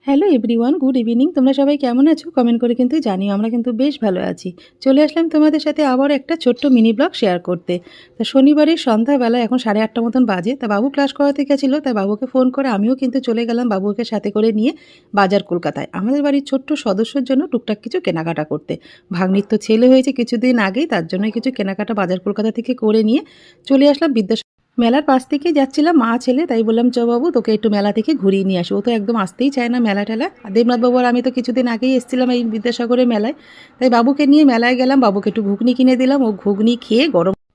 Hello everyone, good evening. তোমরা সবাই কেমন আছো? কমেন্ট করে কিন্তু জানিও। আমরা কিন্তু বেশ ভালো আছি। চলে আসলাম তোমাদের সাথে আবার একটা ছোট্ট মিনি ব্লগ শেয়ার করতে। তা শনিবারের সন্ধ্যাবেলা এখন 8:30 মতন বাজে। তা বাবু ক্লাস করাতে গেছিলো, তাই বাবুকে ফোন করে আমিও কিন্তু চলে গেলাম বাবুকে সাথে করে নিয়ে বাজার কলকাতায়। আমাদের বাড়ির ছোট্ট সদস্যর জন্য টুকটাক কিছু কেনাকাটা করতে। ভাগ্নির তো ছেলে হয়েছে কিছুদিন আগেই, তার জন্যই কিছু কেনাকাটা বাজার কলকাতা থেকে করে নিয়ে চলে আসলাম মেলার পাশ থেকেই যাচ্ছিলাম মা ছেলে, তাই বললাম চ বাবু তোকে একটু মেলা থেকে ঘুরিয়ে নিয়ে আসি। ও তো একদম আসতেই চায় না মেলা টেলা। আর দেবনাথ বাবু আর আমি তো কিছুদিন আগেই এসেছিলাম এই বিদ্যাসাগরের মেলায়, তাই বাবুকে নিয়ে মেলায় গেলাম। বাবুকে একটু ঘুগনি কিনে দিলাম, ও ঘুগনি খেয়ে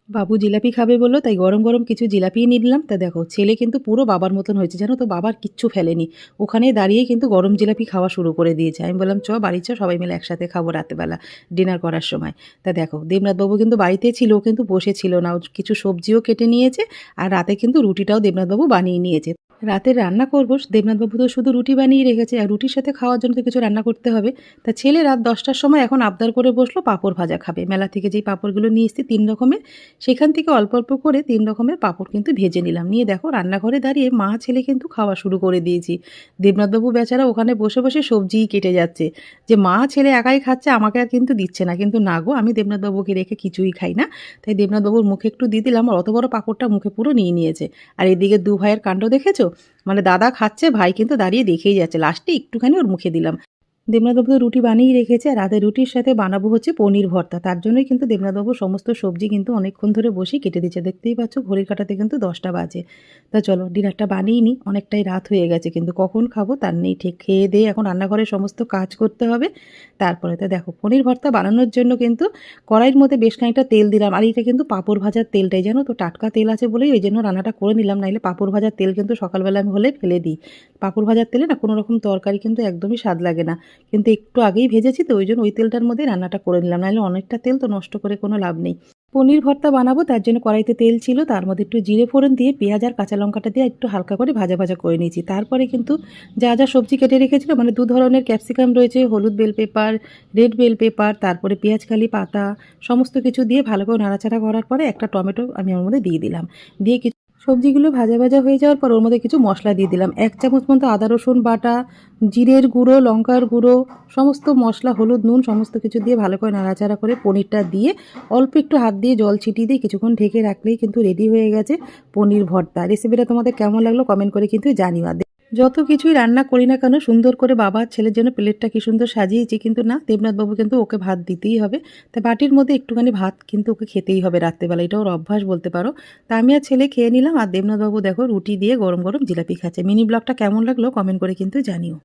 বাবু জিলাপি খাবে বললো, তাই গরম গরম কিছু জিলাপি নিয়ে নিলাম। তা দেখো ছেলে কিন্তু পুরো বাবার মতন হয়েছে, জানো তো, বাবার কিচ্ছু ফেলেনি। ওখানে দাঁড়িয়ে কিন্তু গরম জিলাপি খাওয়া শুরু করে দিয়েছে। আমি বললাম চ বাড়ি চ, সবাই মিলে একসাথে খাবো রাতেবেলা ডিনার করার সময়। তা দেখো দেবনাথবাবু কিন্তু বাড়িতে ছিল, ও কিন্তু বসে ছিল না, ও কিছু সবজিও কেটে নিয়েছে। আর রাতে কিন্তু রুটিটাও দেবনাথবাবু বানিয়ে নিয়েছে। রাতে রান্না করবো, দেবনাথবাবু তো শুধু রুটি বানিয়ে রেখেছে, আর রুটির সাথে খাওয়ার জন্য তো কিছু রান্না করতে হবে। তা ছেলে রাত 10টার সময় এখন আবদার করে বসলো পাঁপড় ভাজা খাবে। মেলা থেকে যেই পাঁপড়গুলো নিয়ে এসেছি 3 রকমের, সেখান থেকে অল্প অল্প করে 3 রকমের পাঁপড় কিন্তু ভেজে নিলাম। নিয়ে দেখো রান্নাঘরে দাঁড়িয়ে মা ছেলে কিন্তু খাওয়া শুরু করে দিয়েছি। দেবনাথবাবু বেচারা ওখানে বসে বসে সবজিই কেটে যাচ্ছে, যে মা ছেলে একাই খাচ্ছে, আমাকে আর কিন্তু দিচ্ছে না। কিন্তু না গো, আমি দেবনাথবাবুকে রেখে কিছুই খাই না। তাই দেবনাথবাবুর মুখে একটু দিয়ে দিলাম, আর অত বড় পাঁপড়টা মুখে পুরো নিয়ে নিয়েছে। আর এদিকে 2 ভাইয়ের কাণ্ড দেখেছো? মানে দাদা খাচ্ছে, ভাই কিন্তু দাঁড়িয়ে দেখেই যাচ্ছে। লাস্টে একটুখানি ওর মুখে দিলাম। দেবনাথবাবু তো রুটি বানিয়েই রেখেছে, আর রাতে রুটির সাথে বানাবো হচ্ছে পনির ভর্তা। তার জন্যই কিন্তু দেবনাথবাবু সমস্ত সবজি কিন্তু অনেকক্ষণ ধরে বসেই কেটে দিচ্ছে। দেখতেই পাচ্ছ ঘড়ির কাঁটাতে কিন্তু 10টা বাজে। তা চলো ডিনারটা বানিয়ে নিই, অনেকটাই রাত হয়ে গেছে, কিন্তু কখন খাবো তার নেই ঠিক। খেয়ে দিয়ে এখন রান্নাঘরে সমস্ত কাজ করতে হবে। তারপরে তো দেখো পনির ভর্তা বানানোর জন্য কিন্তু কড়াইয়ের মধ্যে বেশ খানিকটা তেল দিলাম। আর এটা কিন্তু পাঁপড় ভাজার তেলটাই, জানো তো, টাটকা তেল আছে বলেই ওই জন্য রান্নাটা করে নিলাম। নাইলে পাঁপড় ভাজার তেল কিন্তু সকালবেলা আমি হলে ফেলে দিই। পাঁপড় ভাজার তেলে না কোনো রকম তরকারি কিন্তু একদমই স্বাদ লাগে না। কিন্তু একটু আগেই ভেজেছি তো ওই জন্য ওই তেলটার মধ্যেই রান্নাটা করে নিলাম, নাহলে অনেকটা তেল তো নষ্ট করে কোনো লাভ নেই। পনির ভর্তা বানাবো, তার জন্য কড়াইতে তেল ছিল, তার মধ্যে একটু জিরে ফোড়ন দিয়ে পেঁয়াজ আর কাঁচা লঙ্কাটা দিয়ে একটু হালকা করে ভাজা ভাজা করে নিয়েছি। তারপরে কিন্তু যা যা সবজি কেটে রেখেছিল, মানে 2 ধরনের ক্যাপসিকাম রয়েছে, হলুদ bell pepper, red bell pepper, তারপরে পেঁয়াজকালি পাতা, সমস্ত কিছু দিয়ে ভালো করে নাড়াচাড়া করার পরে একটা টমেটো আমি ওর মধ্যে দিয়ে দিলাম। দিয়ে সবজিগুলো ভাজা ভাজা হয়ে যাওয়ার পর ওর মধ্যে কিছু মশলা দিয়ে দিলাম। 1 চামচ মতো আদা রসুন বাটা, জিরের গুঁড়ো, লঙ্কার গুঁড়ো, সমস্ত মশলা, হলুদ, নুন সমস্ত কিছু দিয়ে ভালো করে নাড়াচাড়া করে পনিরটা দিয়ে অল্প একটু হাত দিয়ে জল ছিটিয়ে দিয়ে কিছুক্ষণ ঢেকে রাখলেই কিন্তু রেডি হয়ে গেছে পনির ভর্তা। রেসিপিটা তোমাদের কেমন লাগলো কমেন্ট করে কিন্তু জানিও। আর যত কিছুই রান্না করি না কেন, সুন্দর করে বাবা ছেলের জন্য প্লেটটা কি সুন্দর সাজিয়েছি, কিন্তু না, দেবনাথবাবু কিন্তু ওকে ভাত দিতেই হবে। তাই বাটির মধ্যে একটুখানি ভাত কিন্তু ওকে খেতেই হবে রাত্রেবেলা, এটা ওর অভ্যাস বলতে পারো। তা আমি আর ছেলে খেয়ে নিলাম, আর দেবনাথবাবু দেখো রুটি দিয়ে গরম গরম জিলাপি খাচ্ছে। মিনি ব্লগটা কেমন লাগলো কমেন্ট করে কিন্তু জানিও।